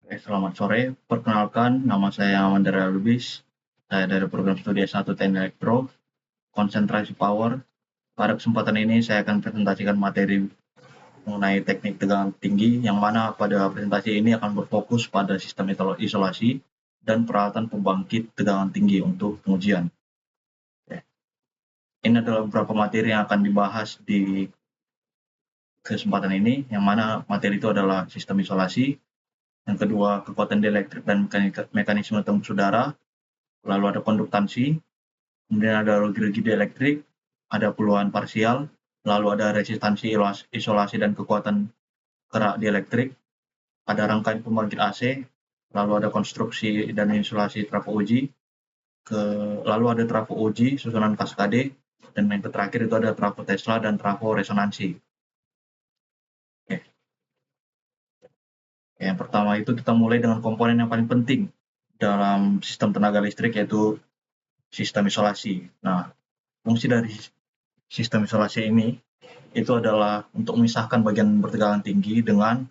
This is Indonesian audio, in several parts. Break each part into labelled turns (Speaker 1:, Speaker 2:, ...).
Speaker 1: Selamat sore. Perkenalkan, nama saya Mandara Lubis. Saya dari program studi S1 Teknik Elektro, konsentrasi power. Pada kesempatan ini saya akan presentasikan materi mengenai teknik tegangan tinggi, yang mana pada presentasi ini akan berfokus pada sistem isolasi dan peralatan pembangkit tegangan tinggi untuk pengujian. Ini adalah beberapa materi yang akan dibahas di kesempatan ini, yang mana materi itu adalah sistem isolasi, yang kedua kekuatan dielektrik dan mekanisme tembus udara, lalu ada konduktansi, kemudian ada logi dielektrik, ada peluhan parsial, lalu ada resistansi isolasi dan kekuatan kerak dielektrik, ada rangkaian pembangkit AC, lalu ada konstruksi dan insulasi trafo uji, lalu ada trafo uji susunan kaskade, dan yang terakhir itu ada trafo Tesla dan trafo resonansi. Oke. Yang pertama itu kita mulai dengan komponen yang paling penting dalam sistem tenaga listrik, yaitu sistem isolasi. Nah, fungsi dari sistem isolasi ini itu adalah untuk memisahkan bagian bertegangan tinggi dengan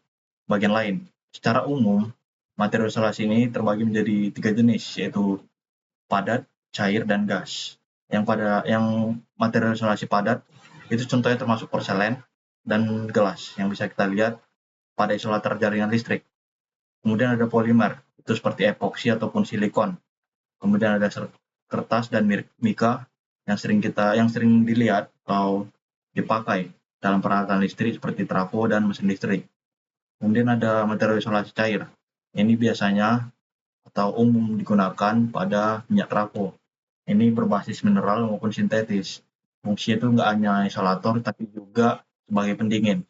Speaker 1: bagian lain. Secara umum, materi isolasi ini terbagi menjadi 3 jenis, yaitu padat, cair, dan gas. Yang materi isolasi padat itu contohnya termasuk porselen dan gelas yang bisa kita lihat pada isolator jaringan listrik. Kemudian ada polimer, itu seperti epoksi ataupun silikon. Kemudian ada kertas dan mika yang sering dilihat atau dipakai dalam peralatan listrik seperti trafo dan mesin listrik. Kemudian ada material isolasi cair. Ini biasanya atau umum digunakan pada minyak trafo. Ini berbasis mineral maupun sintetis. Fungsinya itu nggak hanya isolator, tapi juga sebagai pendingin.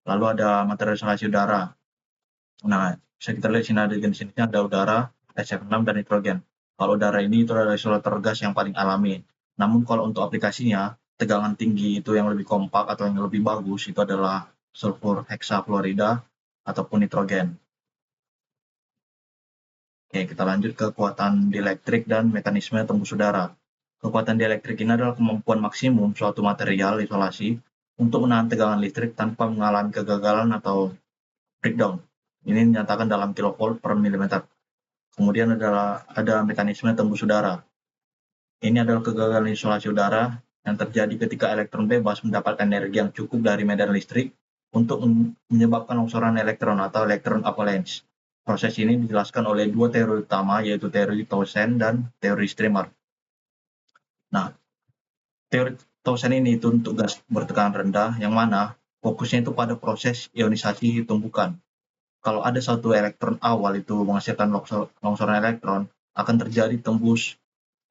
Speaker 1: Lalu ada material isolasi udara. Nah, bisa kita lihat sini ada jenis-jenisnya, ada udara, SF6, dan nitrogen. Kalau udara ini itu adalah isolator gas yang paling alami. Namun kalau untuk aplikasinya, tegangan tinggi itu yang lebih kompak atau yang lebih bagus itu adalah sulfur heksafluorida ataupun nitrogen. Oke, kita lanjut ke kekuatan dielektrik dan mekanisme tembus udara. Kekuatan dielektrik ini adalah kemampuan maksimum suatu material isolasi untuk menahan tegangan listrik tanpa mengalami kegagalan atau breakdown. Ini dinyatakan dalam kilovolt per milimeter. Kemudian ada mekanisme tembus udara. Ini adalah kegagalan isolasi udara yang terjadi ketika elektron bebas mendapatkan energi yang cukup dari medan listrik untuk menyebabkan longsoran elektron atau elektron avalanche. Proses ini dijelaskan oleh dua teori utama, yaitu teori Townsend dan teori streamer. Nah, teori Townsend ini itu untuk gas bertekanan rendah, yang mana fokusnya itu pada proses ionisasi tumbukan. Kalau ada satu elektron awal itu menghasilkan longsoran elektron, akan terjadi tembus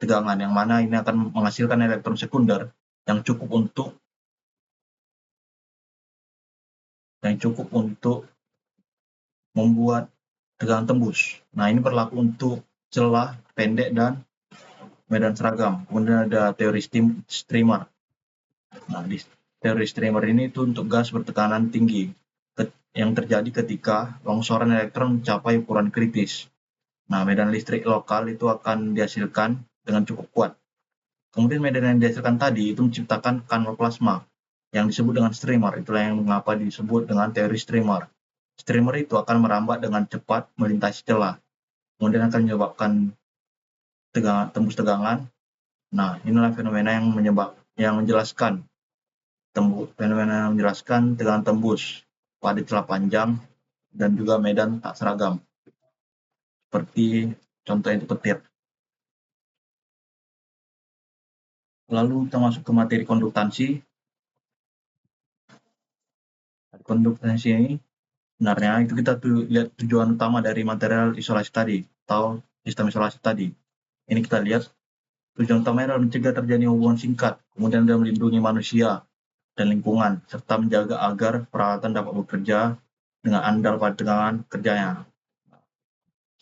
Speaker 1: tegangan, yang mana ini akan menghasilkan elektron sekunder yang cukup untuk membuat tegangan tembus. Nah, ini berlaku untuk celah pendek dan medan seragam. Kemudian ada teori streamer. Nah, di teori streamer ini itu untuk gas bertekanan tinggi yang terjadi ketika longsoran elektron mencapai ukuran kritis. Nah, medan listrik lokal itu akan dihasilkan dengan cukup kuat. Kemudian medan yang dihasilkan tadi itu menciptakan kanal plasma yang disebut dengan streamer. Itulah yang mengapa disebut dengan teori streamer. Streamer itu akan merambat dengan cepat melintasi celah, kemudian akan menyebabkan tembus tegangan. Nah, inilah fenomena yang menjelaskan tegangan tembus pada celah panjang dan juga medan tak seragam, seperti contoh itu petir. Lalu kita masuk ke materi konduktansi. Konduktansi ini sebenarnya itu kita lihat tujuan utama dari material isolasi tadi atau sistem isolasi tadi. Ini kita lihat tujuan utamanya adalah mencegah terjadinya hubungan singkat, kemudian adalah melindungi manusia dan lingkungan, serta menjaga agar peralatan dapat bekerja dengan andal pada tegangan kerjanya.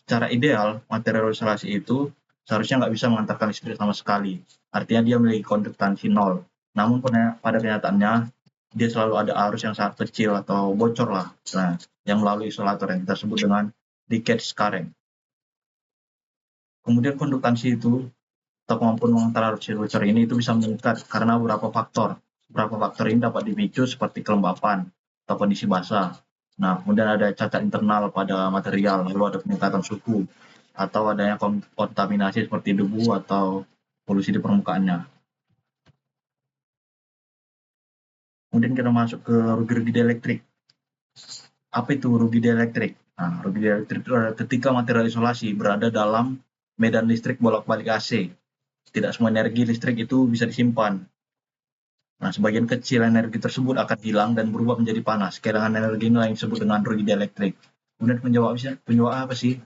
Speaker 1: Secara ideal, material isolasi itu seharusnya nggak bisa mengantarkan listrik sama sekali. Artinya dia memiliki konduktansi 0. Namun pada kenyataannya, dia selalu ada arus yang sangat kecil atau bocor lah, yang melalui isolator yang kita sebut dengan leakage current. Kemudian konduktansi itu atau kemampuan mengantar arus bocor ini itu bisa meningkat karena beberapa faktor. Beberapa faktor ini dapat dipicu seperti kelembapan atau kondisi basah. Nah, kemudian ada cacat internal pada material, lalu ada peningkatan suhu, atau adanya kontaminasi seperti debu atau polusi di permukaannya. Kemudian kita masuk ke rugi-rugi elektrik. Apa itu rugi elektrik? Nah, rugi elektrik itu adalah ketika material isolasi berada dalam medan listrik bolak-balik AC. Tidak semua energi listrik itu bisa disimpan. Nah, sebagian kecil energi tersebut akan hilang dan berubah menjadi panas. Kehilangan energi ini yang disebut dengan rugi elektrik. Kemudian penyebab apa sih?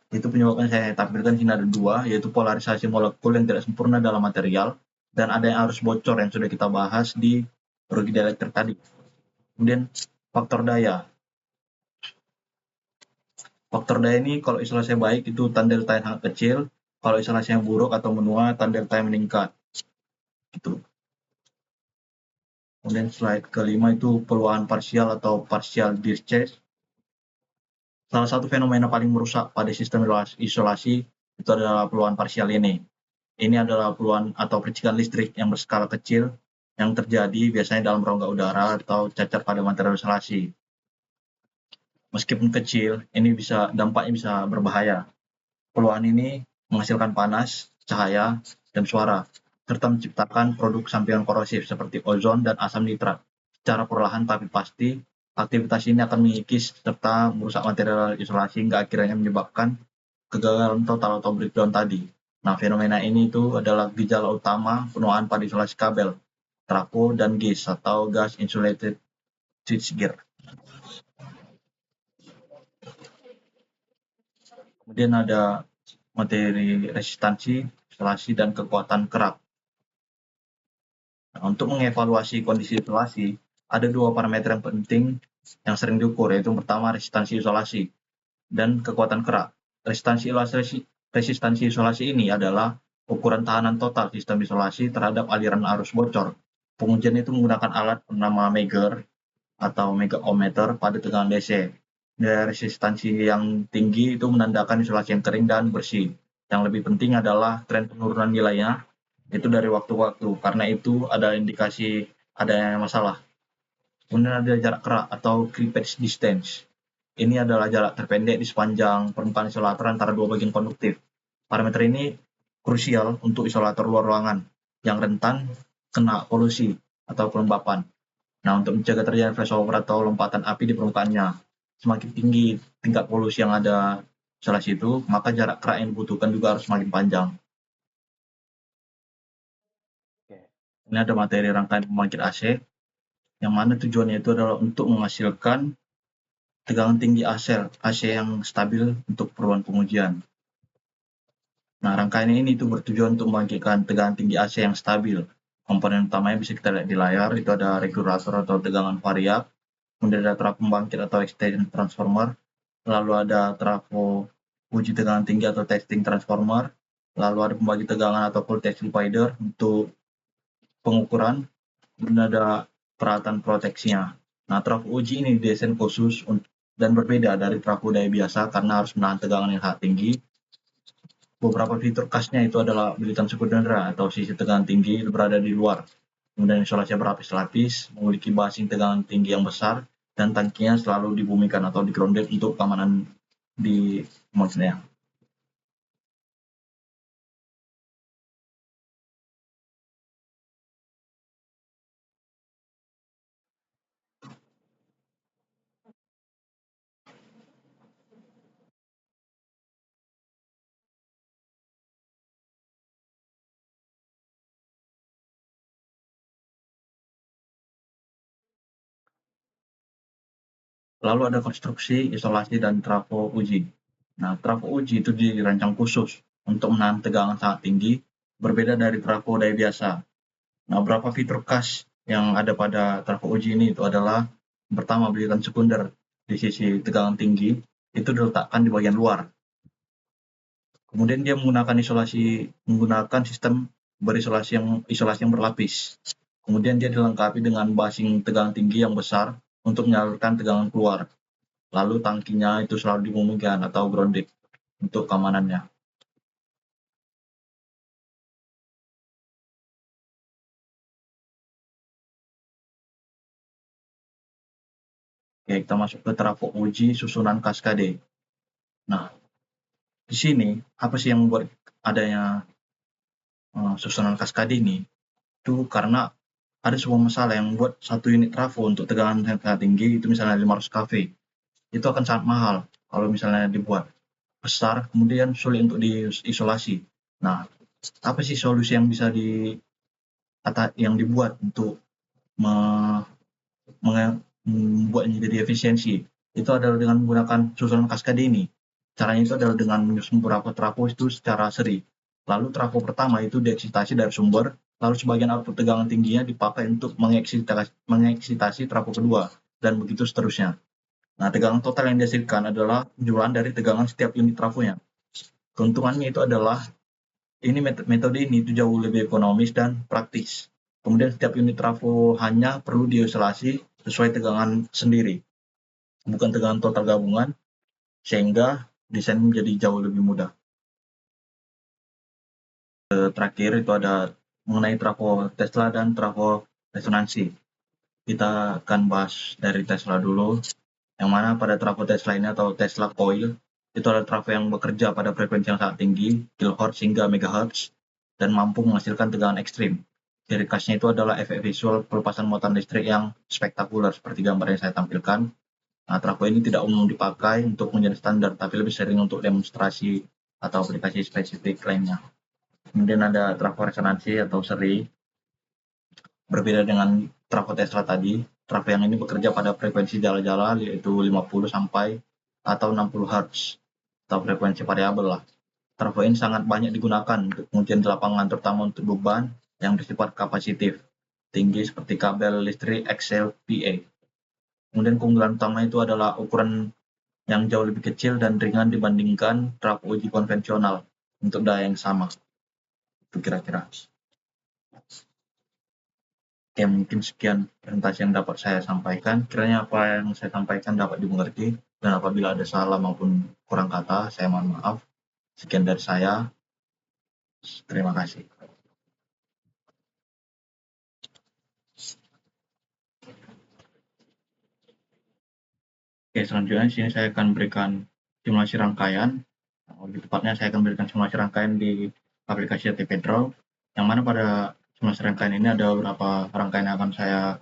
Speaker 1: Itu penyebabnya saya tampilkan di sini ada dua, yaitu polarisasi molekul yang tidak sempurna dalam material, dan ada yang arus bocor yang sudah kita bahas di rugi elektrik tadi. Kemudian faktor daya. Faktor daya ini kalau isolasinya baik itu tanda delta yang sangat kecil, kalau isolasinya buruk atau menua tanda delta yang meningkat. Gitu. Kemudian slide kelima itu peluang parsial atau partial discharge. Salah satu fenomena paling merusak pada sistem isolasi itu adalah peluang parsial ini. Ini adalah peluang atau percikan listrik yang berskala kecil yang terjadi biasanya dalam rongga udara atau cacat pada material isolasi. Meskipun kecil, ini dampaknya bisa berbahaya. Peluang ini menghasilkan panas, cahaya, dan suara, serta menciptakan produk sampingan korosif seperti ozon dan asam nitrat. Secara perlahan tapi pasti, aktivitas ini akan mengikis serta merusak material isolasi hingga akhirnya menyebabkan kegagalan total atau breakdown tadi. Nah, fenomena ini itu adalah gejala utama penuaan pada isolasi kabel, trafo, dan GIS atau gas insulated switchgear. Kemudian ada materi resistansi, isolasi, dan kekuatan kerap. Nah, untuk mengevaluasi kondisi isolasi, ada dua parameter yang penting yang sering diukur, yaitu pertama resistansi isolasi dan kekuatan kerak. Resistansi isolasi ini adalah ukuran tahanan total sistem isolasi terhadap aliran arus bocor. Pengujian itu menggunakan alat bernama Megger atau megaometer pada tegangan DC. Nilai resistansi yang tinggi itu menandakan isolasi yang kering dan bersih. Yang lebih penting adalah tren penurunan nilainya itu dari waktu-waktu, karena itu ada indikasi adanya masalah. Kemudian ada jarak kerak atau creepage distance. Ini adalah jarak terpendek di sepanjang permukaan isolator antara dua bagian konduktif. Parameter ini krusial untuk isolator luar ruangan yang rentan kena polusi atau kelembapan. Nah, untuk mencegah terjadinya flashover atau lompatan api di permukaannya, semakin tinggi tingkat polusi yang ada isolasi itu, maka jarak kerak yang dibutuhkan juga harus semakin panjang. Ini ada materi rangkaian pembangkit AC, yang mana tujuannya itu adalah untuk menghasilkan tegangan tinggi AC yang stabil untuk keperluan pengujian. Nah, rangkaian ini itu bertujuan untuk membangkitkan tegangan tinggi AC yang stabil. Komponen utamanya bisa kita lihat di layar, itu ada regulator atau tegangan variab, kemudian ada trafo pembangkit atau extension transformer, lalu ada trafo uji tegangan tinggi atau testing transformer, lalu ada pembagi tegangan atau voltage divider untuk pengukuran, dan ada peralatan proteksinya. Nah, trafo uji ini didesain khusus dan berbeda dari trafo daya biasa karena harus menahan tegangan yang sangat tinggi. Beberapa fitur khasnya itu adalah bilitan suku dendra atau sisi tegangan tinggi berada di luar. Kemudian isolasi berlapis-lapis, memiliki basing tegangan tinggi yang besar, dan tangkinya selalu dibumikan atau di-grounded untuk keamanan di modelnya. Lalu ada konstruksi, isolasi, dan trafo uji. Nah, trafo uji itu dirancang khusus untuk menahan tegangan sangat tinggi, berbeda dari trafo daya biasa. Nah, beberapa fitur khas yang ada pada trafo uji ini itu adalah pertama, bilitan sekunder di sisi tegangan tinggi itu diletakkan di bagian luar. Kemudian dia menggunakan sistem isolasi yang berlapis. Kemudian dia dilengkapi dengan basing tegangan tinggi yang besar untuk menyalurkan tegangan keluar. Lalu tangkinya itu selalu dibumikan atau grounded untuk keamanannya. Oke, kita masuk ke trafo uji susunan kaskade. Nah, di sini apa sih yang membuat adanya susunan kaskade ini? Itu karena ada sebuah masalah yang membuat satu unit trafo untuk tegangan yang sangat tinggi, itu misalnya 500 kV, itu akan sangat mahal kalau misalnya dibuat besar, kemudian sulit untuk diisolasi. Nah, apa sih solusi yang bisa yang dibuat untuk membuatnya jadi efisiensi? Itu adalah dengan menggunakan susunan kaskade ini. Caranya itu adalah dengan menyusun beberapa trafo itu secara seri. Lalu trafo pertama itu dieksitasi dari sumber, lalu sebagian output tegangan tingginya dipakai untuk mengeksitasi trafo kedua, dan begitu seterusnya. Nah, tegangan total yang dihasilkan adalah penjualan dari tegangan setiap unit trafonya. Keuntungannya itu adalah metode ini itu jauh lebih ekonomis dan praktis. Kemudian setiap unit trafo hanya perlu diisolasi sesuai tegangan sendiri, bukan tegangan total gabungan, sehingga desain menjadi jauh lebih mudah. Terakhir itu ada mengenai trafo Tesla dan trafo resonansi. Kita akan bahas dari Tesla dulu, yang mana pada trafo Tesla ini atau Tesla coil, itu adalah trafo yang bekerja pada frekuensi yang sangat tinggi, kilohertz hingga megahertz, dan mampu menghasilkan tegangan ekstrim. Ciri khasnya itu adalah efek visual pelepasan muatan listrik yang spektakuler, seperti gambar yang saya tampilkan. Nah, trafo ini tidak umum dipakai untuk menjadi standar, tapi lebih sering untuk demonstrasi atau aplikasi spesifik lainnya. Kemudian ada trafo resonansi atau seri. Berbeda dengan trafo Tesla tadi, trafo yang ini bekerja pada frekuensi jala-jala, yaitu 50 sampai atau 60 Hz, atau frekuensi variabel lah. Trafo ini sangat banyak digunakan untuk pengujian di lapangan, terutama untuk beban yang bersifat kapasitif tinggi seperti kabel listrik XLPA. Kemudian keunggulan utama itu adalah ukuran yang jauh lebih kecil dan ringan dibandingkan trafo uji konvensional untuk daya yang sama. Itu kira-kira. Oke, mungkin sekian presentasi yang dapat saya sampaikan. Kiranya apa yang saya sampaikan dapat dimengerti, dan apabila ada salah maupun kurang kata, saya mohon maaf. Sekian dari saya. Terima kasih. Oke, selanjutnya di sini saya akan berikan simulasi rangkaian. Lebih tepatnya saya akan berikan simulasi rangkaian di aplikasi ATP Draw, yang mana pada simulasi rangkaian ini ada beberapa rangkaian yang akan saya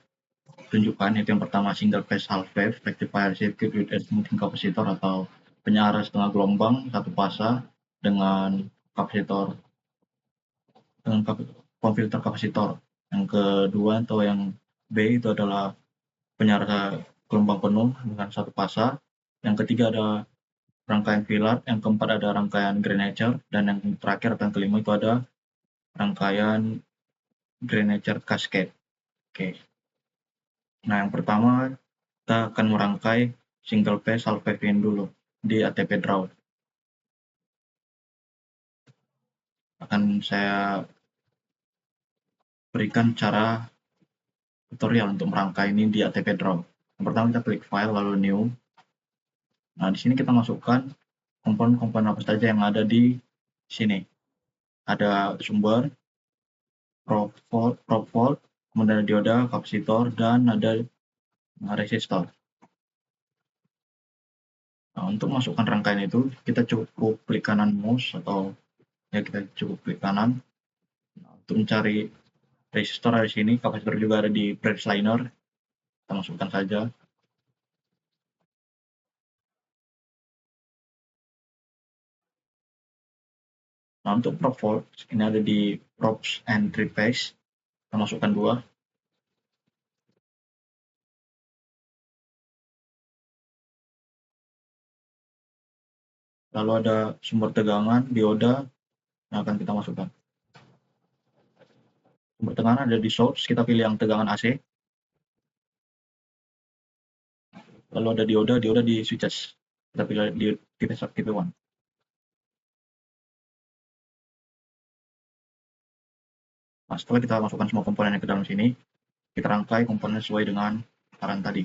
Speaker 1: tunjukkan. Yaitu yang pertama, single phase half wave rectifier circuit with alternating capacitor atau penyiaran setengah gelombang satu fasa dengan kapasitor dengan konverter kapasitor. Yang kedua atau yang B itu adalah penyiaran gelombang penuh dengan satu fasa. Yang ketiga ada rangkaian pilar, yang keempat ada rangkaian Greinacher, dan yang terakhir atau yang kelima itu ada rangkaian Greinacher cascade. Oke. Nah, yang pertama kita akan merangkai single phase half wave ini dulu di ATP Draw. Akan saya berikan cara tutorial untuk merangkai ini di ATP Draw. Yang pertama kita klik file lalu new. Nah, di sini kita masukkan komponen-komponen apa saja yang ada di sini. Ada sumber, probe volt, kemudian ada dioda, kapasitor, dan ada resistor. Nah, untuk masukkan rangkaian itu, kita cukup klik kanan mouse atau ya kita cukup klik kanan. Nah, untuk mencari resistor ada di sini, kapasitor juga ada di branch liner. Kita masukkan saja. Nah, untuk probe volt ini ada di probes and triphase. Kita masukkan dua. Lalu ada sumber tegangan, dioda, yang akan kita masukkan. Sumber tegangan ada di source, kita pilih yang tegangan AC. Lalu ada dioda di switches. Kita pilih di TP1. Nah, setelah kita masukkan semua komponennya ke dalam sini, kita rangkai komponen sesuai dengan saran tadi.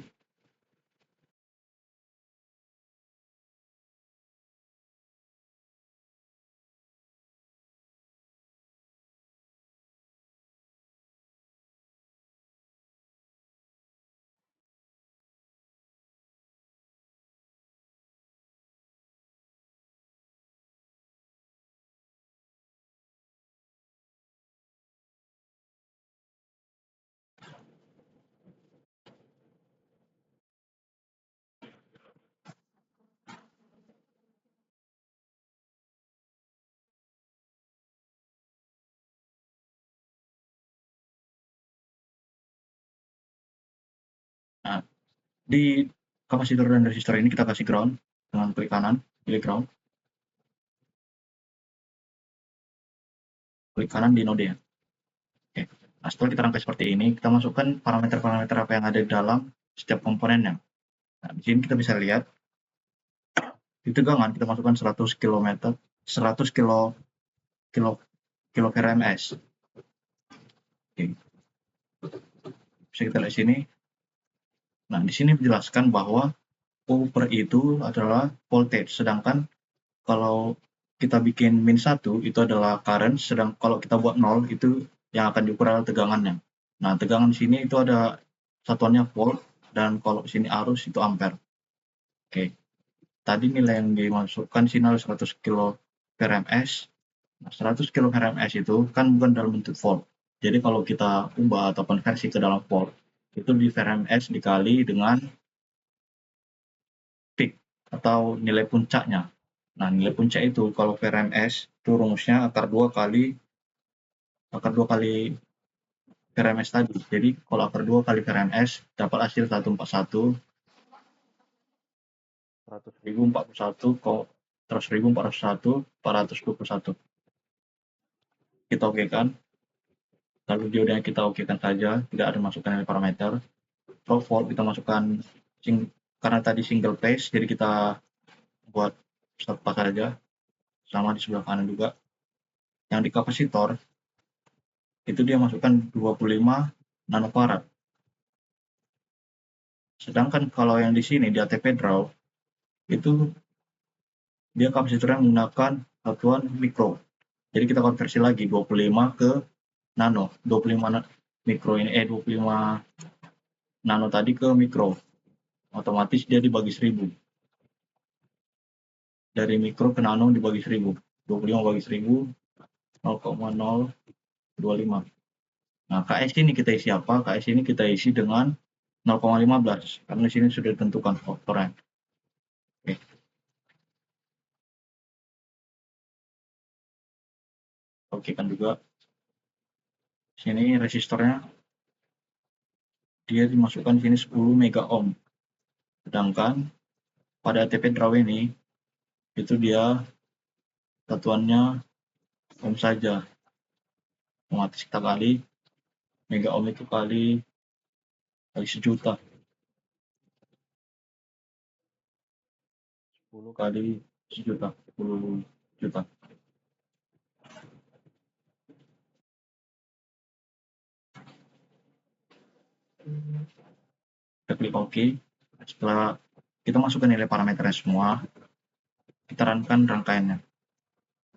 Speaker 1: Di kapasitor dan resistor ini kita kasih ground dengan klik kanan, pilih ground, klik kanan di node ya. Oke. Nah, setelah kita rangkai seperti ini, kita masukkan parameter-parameter apa yang ada di dalam setiap komponennya. Nah, di sini kita bisa lihat di tegangan kita masukkan 100 km, 100 kilo kilo kilo VRMS. Oke. Bisa kita lihat sini. Nah, di sini dijelaskan bahwa U per I itu adalah voltage, sedangkan kalau kita bikin min 1 itu adalah current, sedang kalau kita buat 0 itu yang akan diukur adalah tegangannya. Nah, tegangan di sini itu ada satuannya volt, dan kalau sini arus itu ampere. Oke. Tadi nilai yang dimasukkan sini adalah 100 kilo VRMS. Nah, 100 kilo VRMS itu kan bukan dalam bentuk volt. Jadi kalau kita ubah atau konversi ke dalam volt, itu di VRMS dikali dengan peak atau nilai puncaknya. Nah, nilai puncak itu kalau VRMS itu rumusnya akar 2 kali VRMS tadi. Jadi kalau akar 2 kali VRMS dapat hasil 141, 100.041, 100.401, 421. Kita oke kan? Lalu diodanya kita oke kan saja, tidak ada masukan nilai parameter. Pro volt kita masukkan karena tadi single phase, jadi kita buat step pas saja, sama di sebelah kanan juga. Yang di kapasitor itu dia masukkan 25 nanofarad. Sedangkan kalau yang di sini di ATP draw itu dia kapasitornya menggunakan satuan mikro. Jadi kita konversi lagi 25 ke nano. 25 mikro ini 25 nano tadi ke mikro. Otomatis dia dibagi 1000. Dari mikro ke nano dibagi 1000. 25 bagi 1000 0,025. Nah, KS ini kita isi apa? KS ini kita isi dengan 0,15 karena di sini sudah ditentukan faktornya. Oke. Oke kan juga. Sini resistornya dia dimasukkan sini 10 mega ohm. Sedangkan pada ATP draw ini itu dia satuannya ohm saja. Otomatis kita kali mega ohm itu kali 1.000.000. 10 kali 1.000.000, 10 juta. Kita klik OK. Setelah kita masukkan nilai parameternya semua, kita runkan rangkaiannya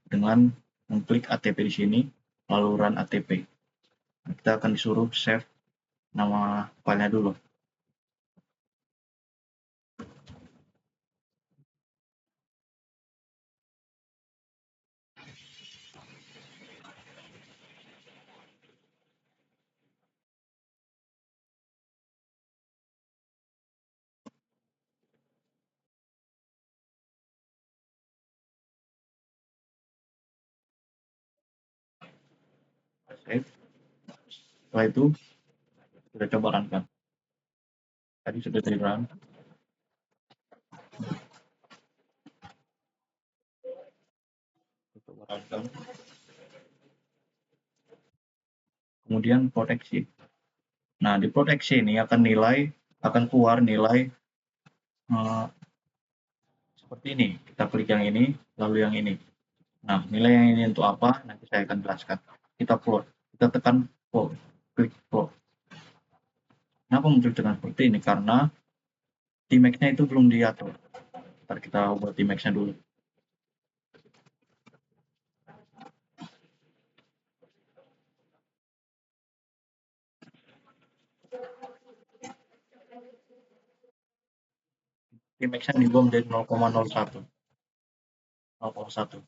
Speaker 1: dengan mengklik ATP di sini, lalu run ATP. Kita akan disuruh save nama filenya dulu. Save. Setelah itu kita coba runkan. Tadi sudah di run. Kita coba runkan. Kemudian proteksi. Nah, di proteksi ini akan keluar nilai seperti ini. Kita klik yang ini, lalu yang ini. Nah, nilai yang ini untuk apa? Nanti saya akan jelaskan. Kita plot. Kita tekan plot. Klik plot. Kenapa muncul dengan seperti ini? Karena Tmax-nya itu belum diatur. Ntar kita buat Tmax-nya dulu. Tmax-nya diubah menjadi 0,01. 0,1.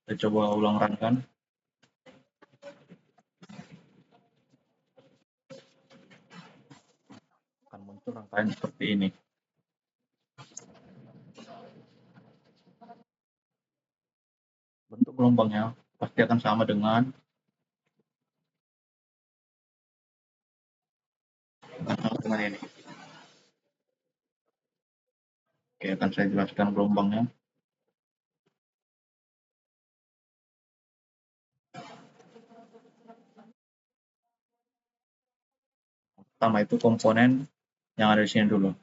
Speaker 1: Kita coba ulang run kan. Akan muncul rangkaian seperti ini. Bentuk gelombangnya pasti akan sama dengan ini. Oke, akan saya jelaskan gelombangnya. Pertama itu komponen yang ada di sini dulu.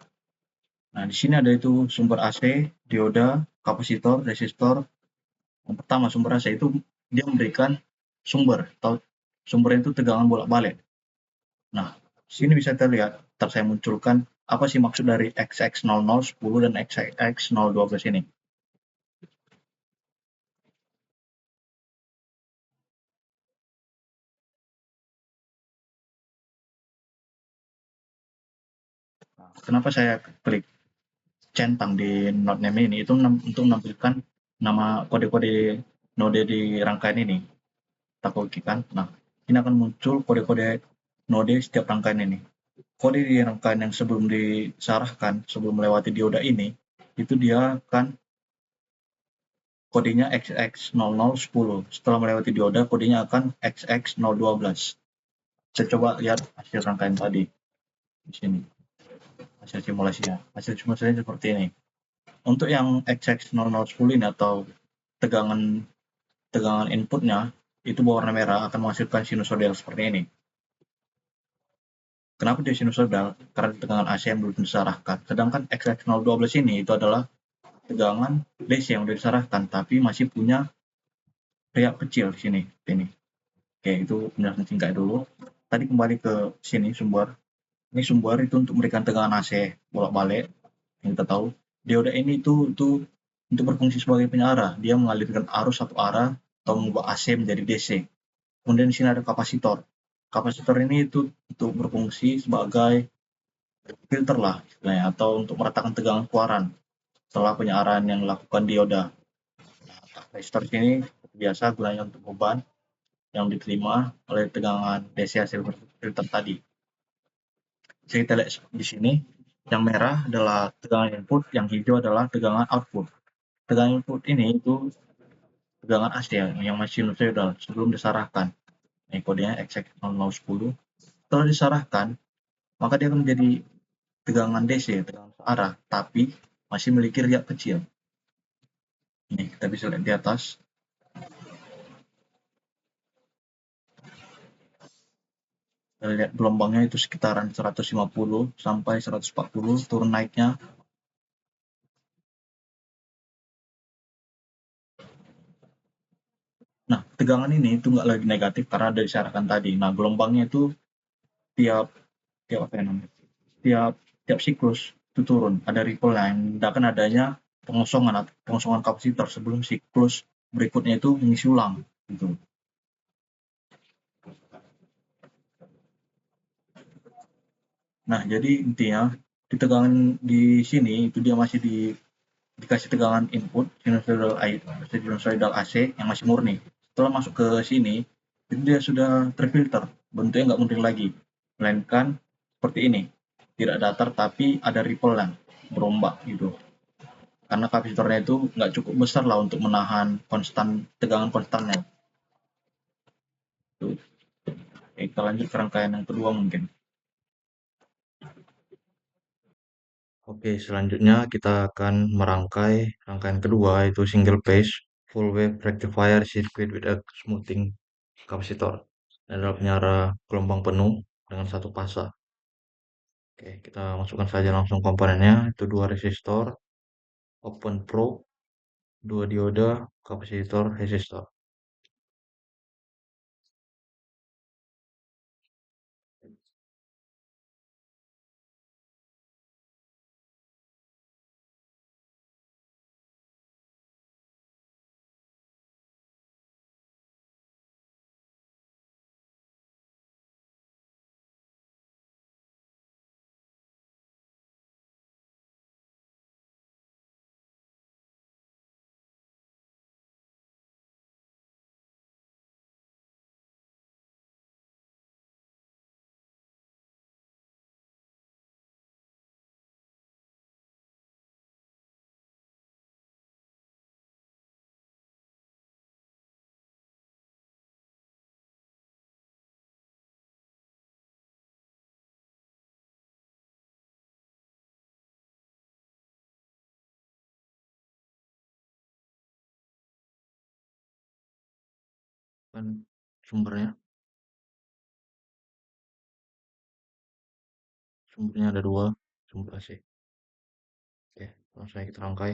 Speaker 1: Nah, di sini ada itu sumber AC, dioda, kapasitor, resistor. Yang pertama sumber AC itu dia memberikan sumber atau sumbernya itu tegangan bolak-balik. Nah, sini bisa terlihat, ntar saya munculkan apa sih maksud dari XX0010 dan XX012 ini. Nah, kenapa saya klik centang di node name ini itu untuk menampilkan nama kode-kode node di rangkaian ini. Kita klikkan. Nah, ini akan muncul kode-kode node setiap rangkaian ini. Kode di rangkaian yang sebelum disarahkan, sebelum melewati dioda ini, itu dia akan kodenya XX0010. Setelah melewati dioda, kodenya akan XX012. Saya coba lihat hasil rangkaian tadi di sini. Hasil simulasinya. Hasil simulasinya seperti ini. Untuk yang XX0010 ini atau tegangan tegangan inputnya itu berwarna merah akan menghasilkan sinusoidal seperti ini. Kenapa dia sinusoidal? Karena tegangan AC yang belum disarahkan. Sedangkan XX012 ini itu adalah tegangan DC yang sudah disarahkan, tapi masih punya riak kecil di sini. Ini. Oke, itu penjelasan singkat dulu. Tadi kembali ke sini sumber. Ini sumber itu untuk memberikan tegangan AC bolak-balik. Yang kita tahu, dioda ini itu untuk berfungsi sebagai penyearah. Dia mengalirkan arus satu arah atau mengubah AC menjadi DC. Kemudian di sini ada kapasitor. Kapasitor ini itu untuk berfungsi sebagai filter lah istilahnya, atau untuk meratakan tegangan keluaran setelah penyearaan yang dilakukan dioda. Resistor ini seperti biasa gunanya untuk beban yang diterima oleh tegangan DC hasil filter tadi. Jadi kita lihat di sini, yang merah adalah tegangan input, yang hijau adalah tegangan output. Tegangan input ini itu tegangan AC yang masih sinusoidal sebelum disarahkan. Ini kodenya XX0010. Setelah disarahkan, maka dia akan menjadi tegangan DC, tegangan searah, tapi masih memiliki riak kecil. Ini kita bisa lihat di atas. Kita lihat gelombangnya itu sekitaran 150 sampai 140 turun naiknya. Nah, tegangan ini itu nggak lagi negatif karena ada disyaratkan tadi. Nah, gelombangnya itu tiap tiap apa ya namanya? Tiap tiap siklus itu turun. Ada ripple yang menandakan adanya pengosongan kapasitor sebelum siklus berikutnya itu mengisi ulang gitu. Nah, jadi intinya di tegangan di sini itu dia masih dikasih tegangan input sinusoidal AC yang masih murni. Setelah masuk ke sini, itu dia sudah terfilter, bentuknya nggak murni lagi, melainkan seperti ini, tidak datar tapi ada ripple yang berombak gitu. Karena kapasitornya itu nggak cukup besar lah untuk menahan tegangan konstannya. Tuh. Oke, kita lanjut ke rangkaian yang kedua mungkin. Oke, selanjutnya kita akan merangkai rangkaian kedua yaitu single phase full wave rectifier circuit with a smoothing capacitor. Ini adalah penyara gelombang penuh dengan satu fasa. Oke, kita masukkan saja langsung komponennya. Itu dua resistor, open probe, dua dioda, kapasitor, resistor. kan sumbernya sumbernya ada dua sumber AC. Oke, langsung saja kita rangkai.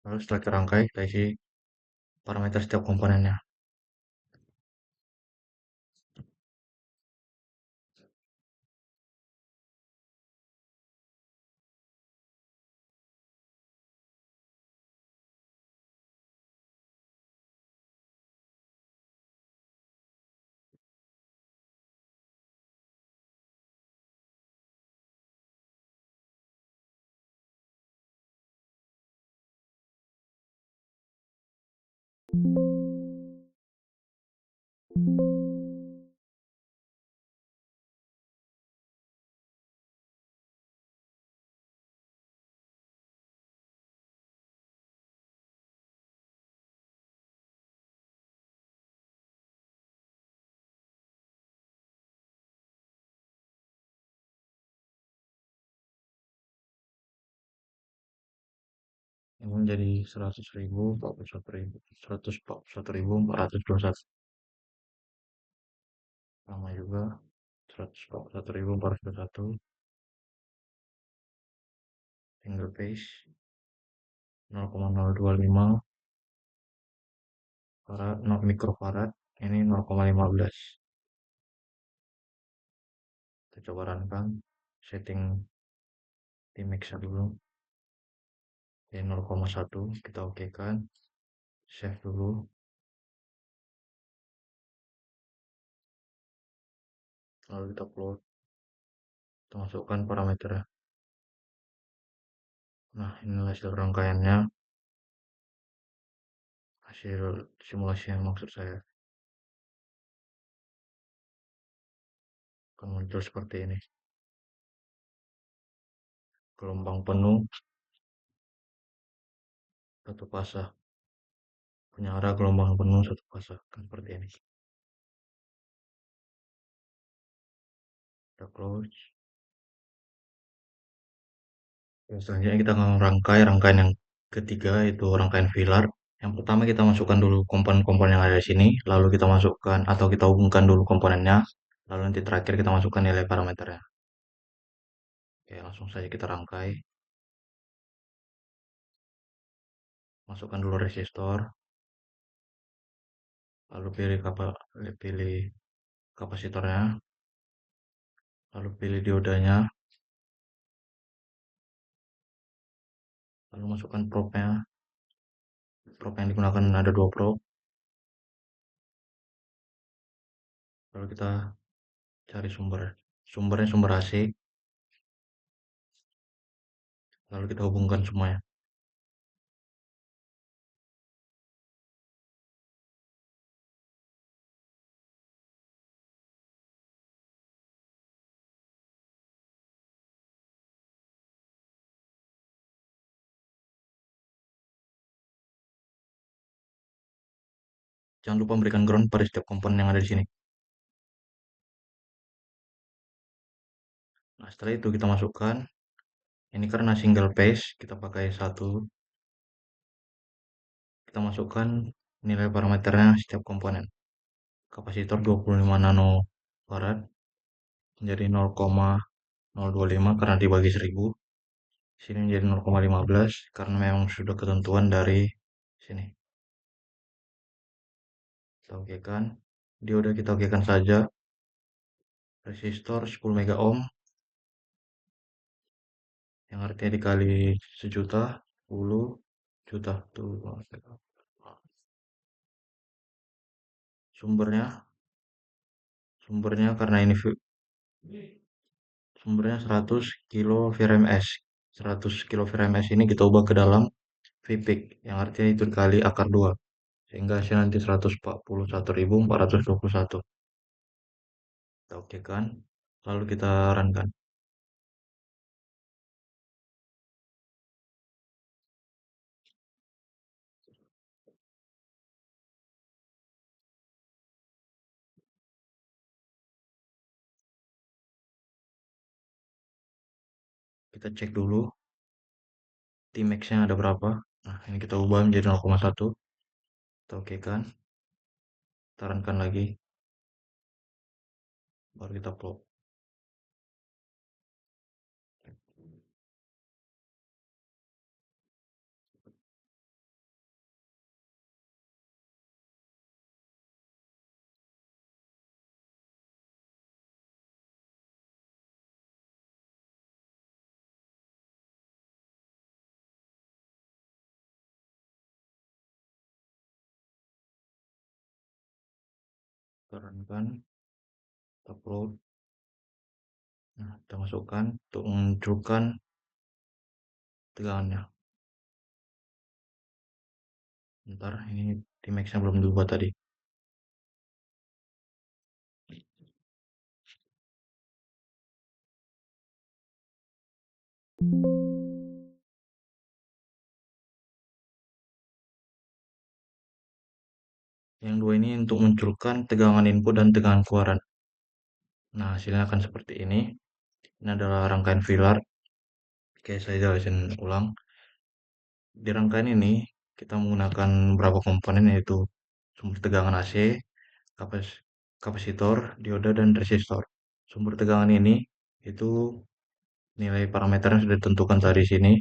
Speaker 1: Lalu setelah terangkai, kita isi parameter setiap komponennya. Ini menjadi 100.000, 41.000, 141.421. Sama juga 141.421. Tinggal paste 0,025 farad, 0 mikrofarad. Ini 0,15. Kita coba runkan. Setting di max dulu. Ini 0,1. Kita oke kan. Save dulu. lalu kita plot, kita masukkan parameternya. Nah, inilah hasil rangkaiannya, hasil simulasi yang maksud saya akan muncul seperti ini. Gelombang penuh satu fase, penyara gelombang penuh satu fase, kan seperti ini. Kita close. Selanjutnya kita akan rangkaian yang ketiga, yaitu rangkaian filar. Yang pertama kita masukkan dulu komponen-komponen yang ada di sini, lalu kita masukkan atau kita hubungkan dulu komponennya, lalu nanti terakhir kita masukkan nilai parameternya. Oke, langsung saja kita rangkai. Masukkan dulu resistor, lalu pilih kapasitornya, lalu pilih diodanya, lalu masukkan probe-nya. Probe yang digunakan ada dua probe. Lalu kita cari sumbernya sumber AC, lalu kita hubungkan semuanya. Jangan lupa memberikan ground pada setiap komponen yang ada di sini. Nah, setelah itu kita masukkan, ini karena single phase, kita pakai satu. Kita masukkan nilai parameternya setiap komponen. Kapasitor 25 nanofarad menjadi 0,025 karena dibagi 1000. Sini menjadi 0,15 karena memang sudah ketentuan dari sini. Kita okekan. Dioda kita okekan saja. Resistor 10 mega ohm yang artinya dikali sejuta, 10 juta tuh. Sumbernya karena ini sumbernya 100 kilo VRMS. 100 kilo VRMS ini kita ubah ke dalam VPIC yang artinya itu dikali akar 2 sehingga hasilnya nanti 141.421. Kita oke kan, lalu kita runkan. Kita cek dulu Tmax-nya ada berapa. Nah, ini kita ubah menjadi 0,1. Kita oke kan, kita runkan lagi, baru kita plot. Kita runkan, kita plot. Nah, kita masukkan untuk menunjukkan tegangannya. Bentar, ini Tmax-nya belum diubah tadi. Yang dua ini untuk munculkan tegangan input dan tegangan keluaran. Nah, hasilnya akan seperti ini. Ini adalah rangkaian filar. Oke, saya jelasin ulang. Di rangkaian ini, kita menggunakan beberapa komponen yaitu sumber tegangan AC, kapasitor, dioda, dan resistor. Sumber tegangan ini itu nilai parameternya sudah ditentukan tadi sini.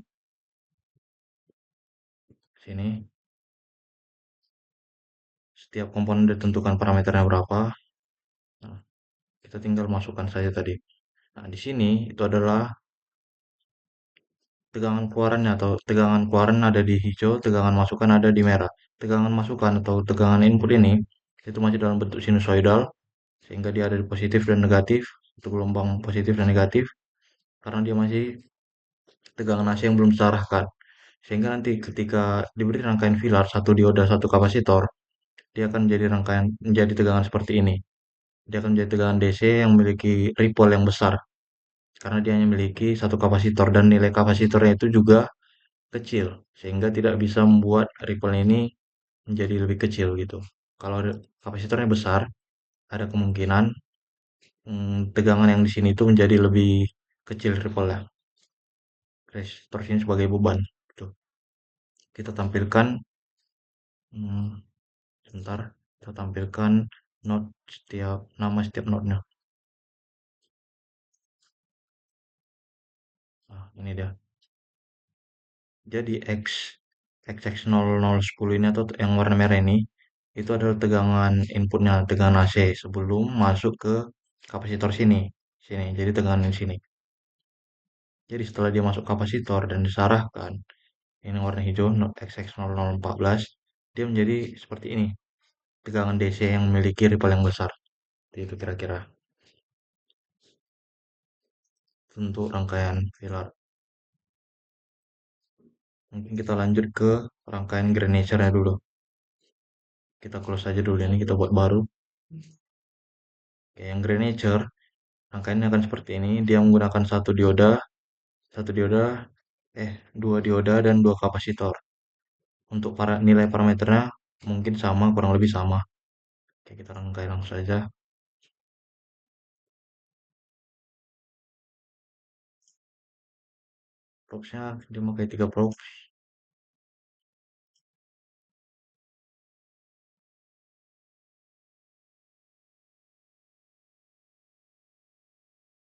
Speaker 1: Setiap komponen ditentukan parameternya berapa. Nah, kita tinggal masukkan saja tadi. Nah, di sini itu adalah tegangan keluarannya atau tegangan keluaran ada di hijau, tegangan masukan ada di merah. Tegangan masukan atau tegangan input ini itu masih dalam bentuk sinusoidal sehingga dia ada di positif dan negatif. itu gelombang positif dan negatif, karena dia masih tegangan AC yang belum terarahkan. Sehingga nanti ketika diberi rangkaian filar, satu dioda, satu kapasitor, dia akan menjadi tegangan seperti ini. Dia akan menjadi tegangan DC yang memiliki ripple yang besar, karena dia hanya memiliki satu kapasitor dan nilai kapasitornya itu juga kecil, sehingga tidak bisa membuat ripple ini menjadi lebih kecil gitu. Kalau kapasitornya besar, ada kemungkinan tegangan yang di sini itu menjadi lebih kecil ripple-nya. Resistor sini sebagai beban. Gitu. Kita tampilkan, hmm, sebentar, kita tampilkan nama setiap node-nya. Nah, ini dia. Jadi XX0010 ini atau yang warna merah ini, itu adalah tegangan inputnya, tegangan AC sebelum masuk ke kapasitor sini. Sini, jadi tegangan di sini. Jadi setelah dia masuk kapasitor dan disarahkan, ini warna hijau XX0014, dia menjadi seperti ini. Tegangan DC yang memiliki ripple yang besar. Itu kira-kira untuk rangkaian filar. Mungkin kita lanjut ke rangkaian Grenacher-nya dulu. Kita close aja dulu ini, kita buat baru. Oke, yang Grenacher, rangkaiannya akan seperti ini. Dia menggunakan satu dioda, dua dioda dan dua kapasitor. Untuk nilai parameternya mungkin sama, kurang lebih sama. Oke, kita rangkai langsung saja. Proxnya dia pakai 3 prox.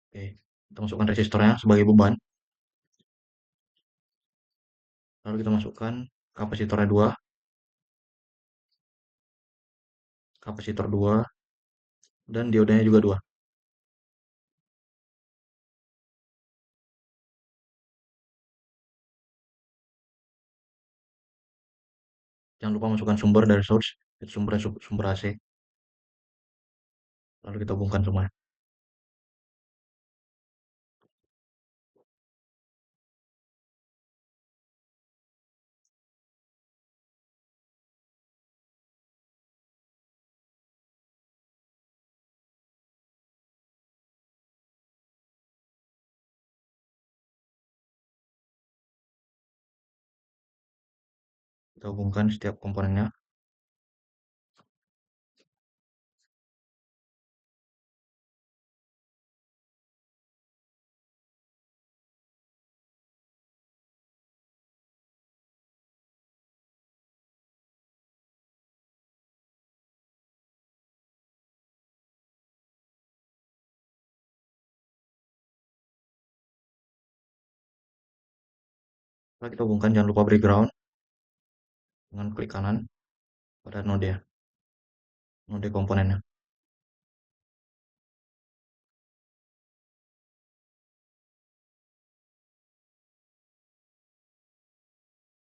Speaker 1: Oke, kita masukkan resistornya sebagai beban. Lalu kita masukkan kapasitornya 2, kapasitor 2, dan diodanya juga 2. Jangan lupa masukkan sumber dari source, itu sumber AC. Lalu kita hubungkan semua. Kita hubungkan setiap komponennya. Setelah kita hubungkan, jangan lupa beri ground dengan klik kanan pada node komponennya.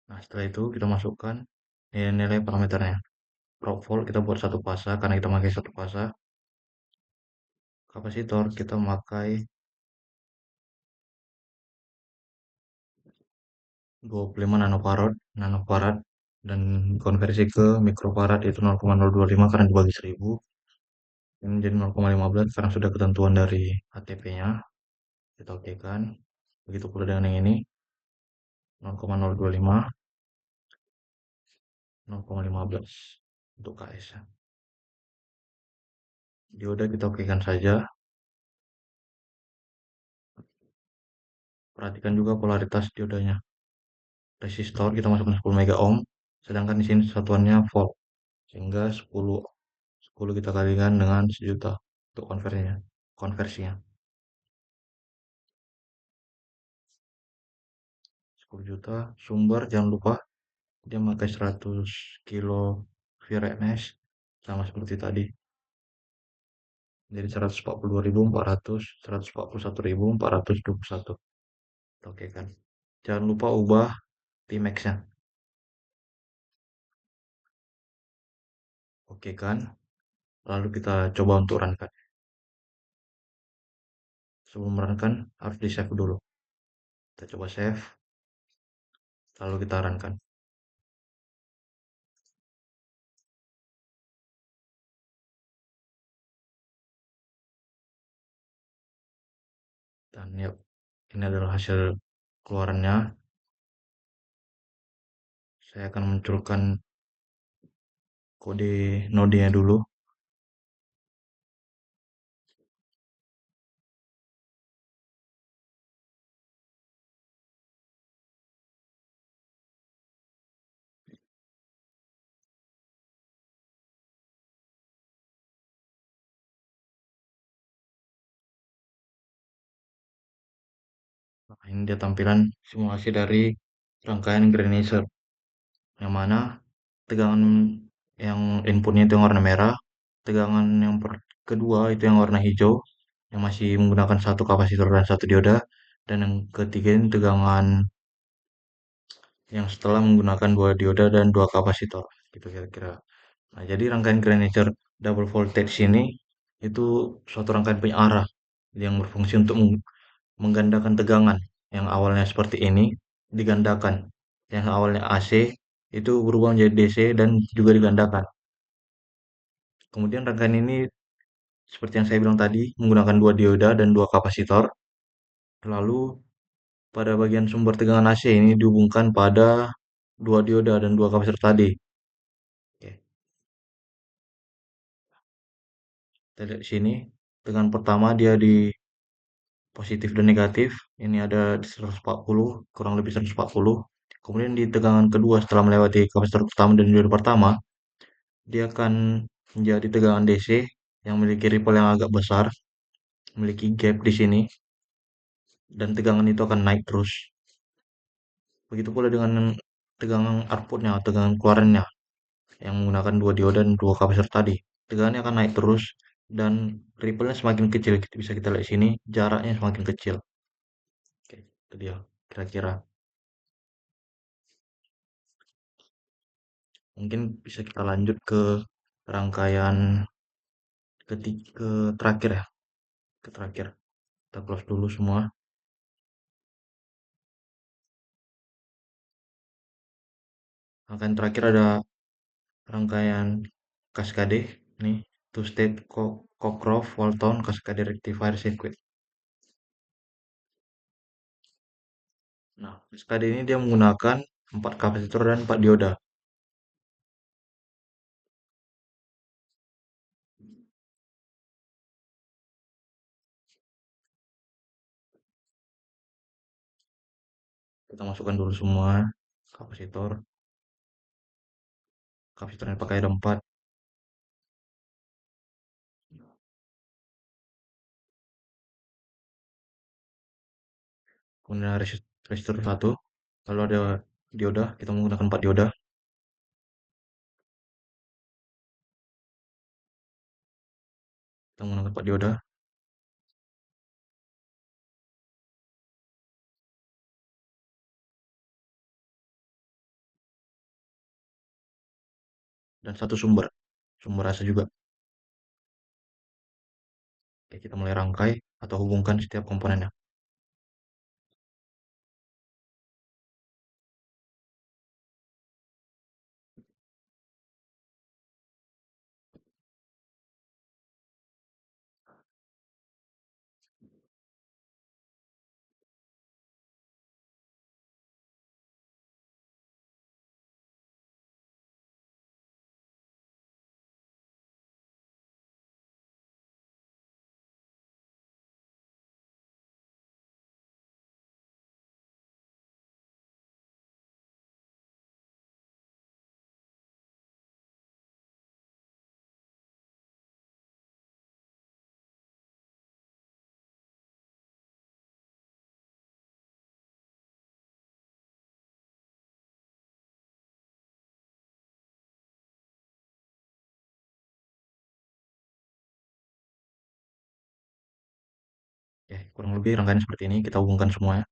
Speaker 1: Nah, setelah itu kita masukkan nilai-nilai parameternya. Proc volt kita buat satu fasa karena kita pakai satu fasa. Kapasitor kita memakai 25 nanofarad dan konversi ke mikrofarad itu 0,025 karena dibagi 1000 ini menjadi 0,15 karena sudah ketentuan dari ATP-nya. Kita oke kan. Begitu pula dengan yang ini 0,025 0,15 untuk KS -nya. Dioda kita okekan saja. Perhatikan juga polaritas diodanya. Resistor kita masukkan 10 mega ohm, sedangkan di sini satuannya volt. Sehingga 10 kita kalikan dengan 1 juta untuk konversinya. 10 juta. Sumber jangan lupa dia memakai 100 kilo Virenes sama seperti tadi. Jadi 142.400, 141.421. Oke kan. Jangan lupa ubah Tmax-nya. Oke kan. Lalu kita coba untuk run kan. Sebelum run kan harus di save dulu. Kita coba save, lalu kita run kan. Dan yuk, ini adalah hasil keluarannya. Saya akan munculkan kode node-nya dulu. Nah, ini dia tampilan simulasi dari rangkaian Granizer, yang mana tegangan yang inputnya itu yang warna merah, tegangan yang kedua itu yang warna hijau, yang masih menggunakan satu kapasitor dan satu dioda, dan yang ketiga ini tegangan yang setelah menggunakan dua dioda dan dua kapasitor, gitu kira-kira. Nah, jadi rangkaian Granizer double voltage ini itu suatu rangkaian penyearah yang berfungsi untuk menggandakan tegangan yang awalnya seperti ini digandakan. Yang awalnya AC itu berubah menjadi DC dan juga digandakan. Kemudian rangkaian ini seperti yang saya bilang tadi menggunakan dua dioda dan dua kapasitor. Lalu pada bagian sumber tegangan AC ini dihubungkan pada dua dioda dan dua kapasitor tadi. Oke, kita lihat di sini. Tegangan pertama dia di positif dan negatif. Ini ada di 140, kurang lebih 140. Kemudian di tegangan kedua setelah melewati kapasitor pertama dan dioda pertama, dia akan menjadi tegangan DC yang memiliki ripple yang agak besar, memiliki gap di sini, dan tegangan itu akan naik terus. Begitu pula dengan tegangan outputnya, tegangan keluarannya, yang menggunakan dua dioda dan dua kapasitor tadi. Tegangannya akan naik terus, dan ripple-nya semakin kecil. Bisa kita lihat di sini, jaraknya semakin kecil. Oke, itu dia, kira-kira. Mungkin bisa kita lanjut ke rangkaian ke terakhir ya, ke terakhir. Kita close dulu semua. Rangkaian terakhir ada rangkaian Cascade nih, two step Cockcroft Walton Cascade Rectifier Circuit. Nah, Cascade ini dia menggunakan 4 kapasitor dan 4 dioda. Kita masukkan dulu semua kapasitor. Kapasitor yang pakai ada 4. Kemudian ada resistor 1. Lalu ada dioda, kita menggunakan 4 dioda. Kita menggunakan 4 dioda. Dan satu sumber. Sumber AC juga. Oke, kita mulai rangkai atau hubungkan setiap komponennya. Ya, kurang lebih rangkaian seperti ini. Kita hubungkan semuanya.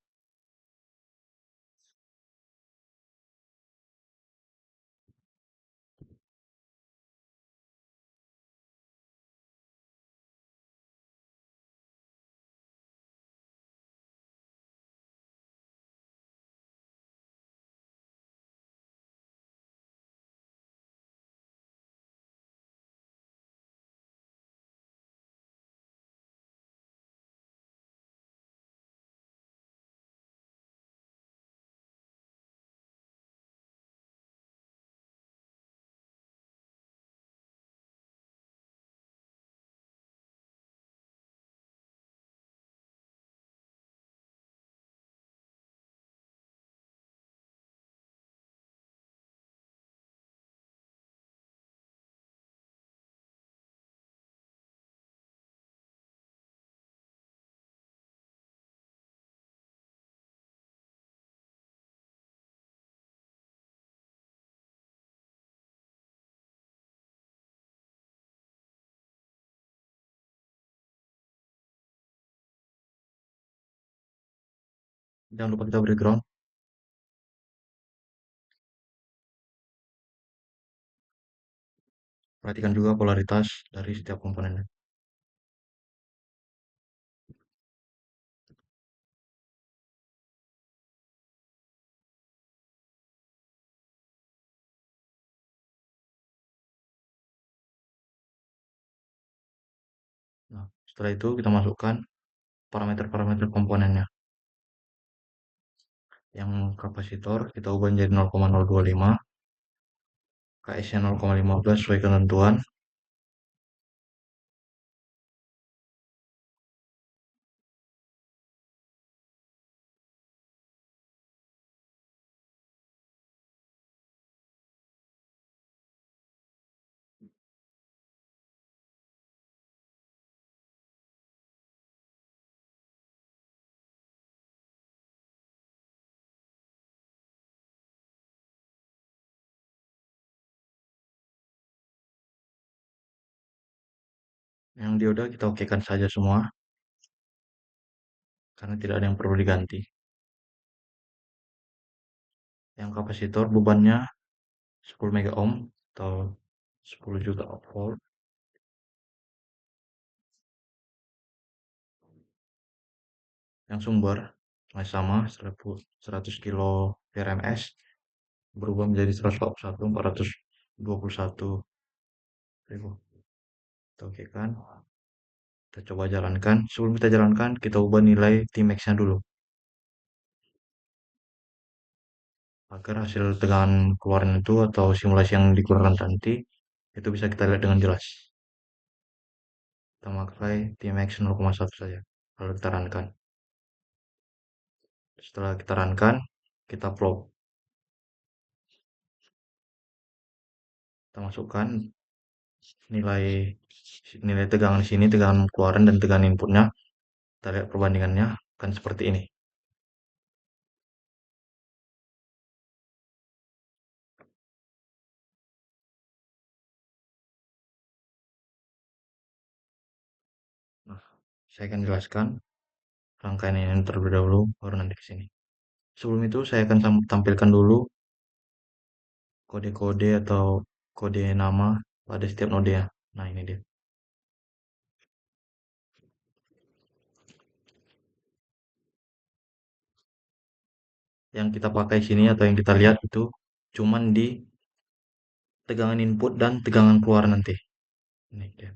Speaker 1: Jangan lupa kita background. Perhatikan juga polaritas dari setiap komponennya. Nah, setelah itu kita masukkan parameter-parameter komponennya. Yang kapasitor kita ubah menjadi 0,025, KS-nya 0,15 sesuai ketentuan. Yang dioda kita okekan saja semua, karena tidak ada yang perlu diganti. Yang kapasitor bebannya 10 mega ohm atau 10 juta volt. Yang sumber masih sama 100 kilo VRMS berubah menjadi 141 421 ribu. Kita okekan. Kita coba jalankan. Sebelum kita jalankan, kita ubah nilai Tmax-nya dulu. Agar hasil tegangan keluaran itu atau simulasi yang dikeluarkan nanti, itu bisa kita lihat dengan jelas. Kita pakai Tmax 0,1 saja. Lalu kita runkan. Setelah kita runkan, kita plot. Kita masukkan nilai nilai tegangan di sini, tegangan keluaran dan tegangan inputnya. Kita lihat perbandingannya kan seperti ini. Nah, saya akan jelaskan rangkaian ini terlebih dahulu, baru nanti ke sini. Sebelum itu, saya akan tampilkan dulu kode-kode atau kode nama pada setiap node ya. Nah, ini dia. Yang kita pakai sini atau yang kita lihat itu cuman di tegangan input dan tegangan keluar nanti. Ini dia.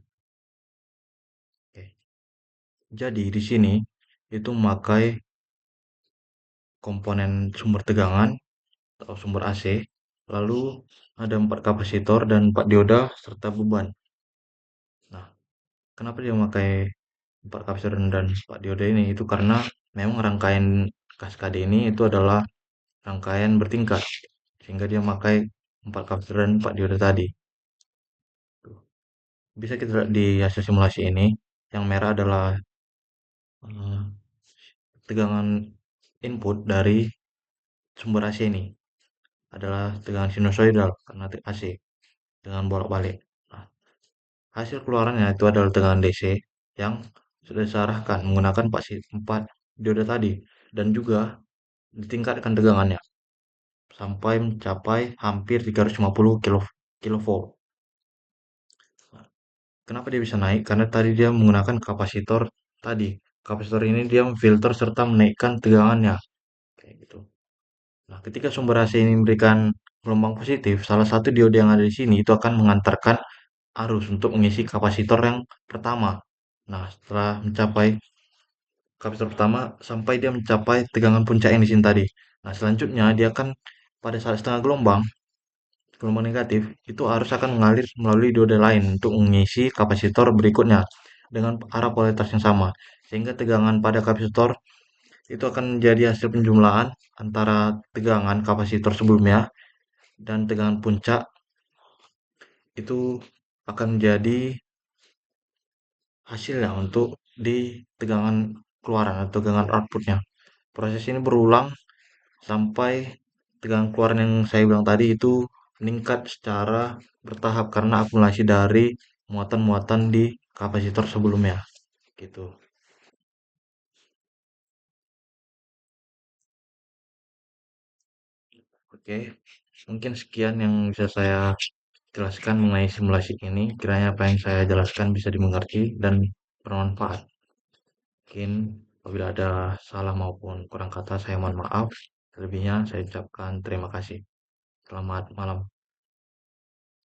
Speaker 1: Oke. Jadi di sini itu memakai komponen sumber tegangan atau sumber AC, lalu ada 4 kapasitor dan 4 dioda serta beban. Nah, kenapa dia memakai 4 kapasitor dan 4 dioda ini? Itu karena memang rangkaian kaskade ini itu adalah rangkaian bertingkat, sehingga dia memakai 4 kapasitor dan 4 dioda tadi. Bisa kita lihat di hasil simulasi ini, yang merah adalah eh, tegangan input dari sumber AC ini adalah tegangan sinusoidal karena AC dengan bolak-balik. Nah, hasil keluarannya itu adalah tegangan DC yang sudah diarahkan menggunakan 4 dioda tadi dan juga ditingkatkan tegangannya sampai mencapai hampir 350 kilovolt. Kenapa dia bisa naik? Karena tadi dia menggunakan kapasitor tadi. Kapasitor ini dia memfilter serta menaikkan tegangannya. Kayak gitu. Nah, ketika sumber AC ini memberikan gelombang positif, salah satu dioda yang ada di sini itu akan mengantarkan arus untuk mengisi kapasitor yang pertama. Nah, setelah mencapai kapasitor pertama sampai dia mencapai tegangan puncak yang di sini tadi. Nah, selanjutnya dia akan pada saat setengah gelombang, gelombang negatif, itu arus akan mengalir melalui dioda lain untuk mengisi kapasitor berikutnya dengan arah polaritas yang sama. Sehingga tegangan pada kapasitor itu akan menjadi hasil penjumlahan antara tegangan kapasitor sebelumnya dan tegangan puncak itu akan menjadi hasilnya untuk di tegangan keluaran atau tegangan outputnya. Proses ini berulang sampai tegangan keluaran yang saya bilang tadi itu meningkat secara bertahap karena akumulasi dari muatan-muatan di kapasitor sebelumnya gitu.
Speaker 2: Oke, mungkin sekian yang bisa saya jelaskan mengenai simulasi ini. Kiranya apa yang saya jelaskan bisa dimengerti dan bermanfaat. Mungkin apabila ada salah maupun kurang kata, saya mohon maaf. Selebihnya saya ucapkan terima kasih. Selamat malam.